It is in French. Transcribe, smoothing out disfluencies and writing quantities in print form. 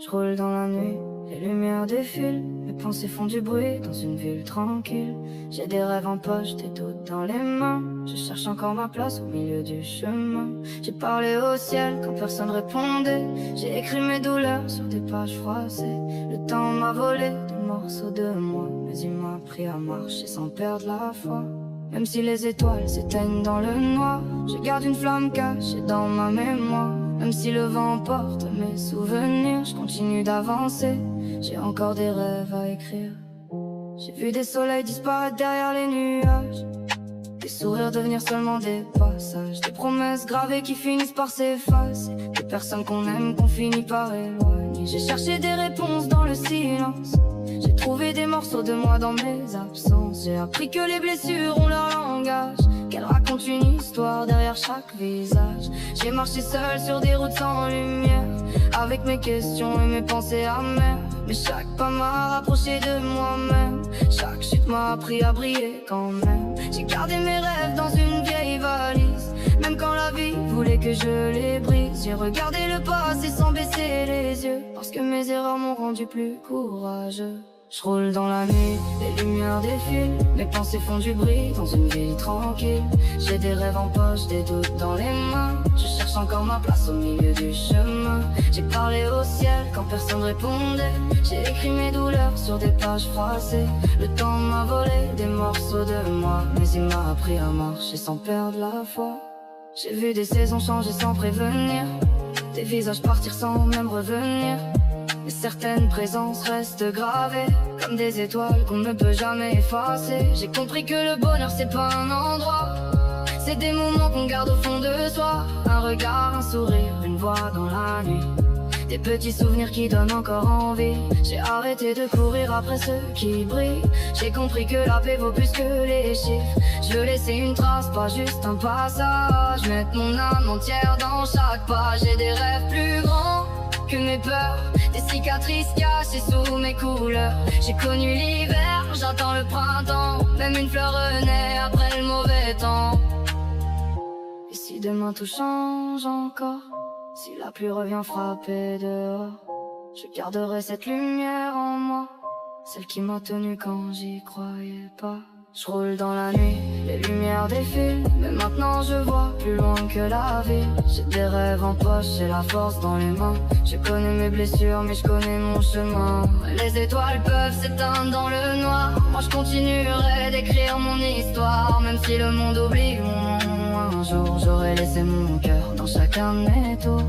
Je roule dans la nuit, les lumières défilent, mes pensées font du bruit dans une ville tranquille. J'ai des rêves en poche, des doutes dans les mains, je cherche encore ma place au milieu du chemin. J'ai parlé au ciel quand personne répondait, j'ai écrit mes douleurs sur des pages froissées. Le temps m'a volé des morceaux de moi, mais il m'a appris à marcher sans perdre la foi. Même si les étoiles s'éteignent dans le noir, je garde une flamme cachée dans ma mémoire. Même si le vent porte mes souvenirs, je continue d'avancer, j'ai encore des rêves à écrire. J'ai vu des soleils disparaître derrière les nuages, des sourires devenir seulement des passages, des promesses gravées qui finissent par s'effacer, des personnes qu'on aime qu'on finit par éloigner. J'ai cherché des réponses dans le silence, j'ai trouvé des morceaux de moi dans mes absences. J'ai appris que les blessures ont leur langage, qu'elles racontent une histoire derrière chaque visage. J'ai marché seul sur des routes sans lumière, avec mes questions et mes pensées amères. Mais chaque pas m'a rapproché de moi-même, chaque chute m'a appris à briller quand même. J'ai gardé mes rêves dans une vieille valise, même quand la vie voulait que je les brise. J'ai regardé le passé sans baisser les yeux, parce que mes erreurs m'ont rendu plus courageux. Je roule dans la nuit, les lumières défilent, mes pensées font du bruit dans une ville tranquille. J'ai des rêves en poche, des doutes dans les mains, je cherche encore ma place au milieu du chemin. J'ai parlé au ciel quand personne répondait, j'ai écrit mes douleurs sur des pages froissées. Le temps m'a volé des morceaux de moi, mais il m'a appris à marcher sans perdre la foi. J'ai vu des saisons changer sans prévenir, des visages partir sans même revenir. Mais certaines présences restent gravées, comme des étoiles qu'on ne peut jamais effacer. J'ai compris que le bonheur c'est pas un endroit, c'est des moments qu'on garde au fond de soi. Un regard, un sourire, une voix dans la nuit, des petits souvenirs qui donnent encore envie. J'ai arrêté de courir après ceux qui brillent, j'ai compris que la paix vaut plus que les chiffres. Je veux laisser une trace, pas juste un passage, mettre mon âme entière dans chaque page. J'ai des rêves plus grands que mes peurs, des cicatrices cachées sous mes couleurs. J'ai connu l'hiver, j'attends le printemps, même une fleur renaît après le mauvais temps. Et si demain tout change encore, si la pluie revient frapper dehors, je garderai cette lumière en moi, celle qui m'a tenu quand j'y croyais pas. Je roule dans la nuit, les lumières défilent, mais maintenant je vois plus loin que la ville. J'ai des rêves en poche, j'ai la force dans les mains, je connais mes blessures mais je connais mon chemin. Les étoiles peuvent s'éteindre dans le noir, moi je continuerai d'écrire mon histoire. Même si le monde oublie mon nom, un jour j'aurai laissé mon cœur dans chacun de mes tours.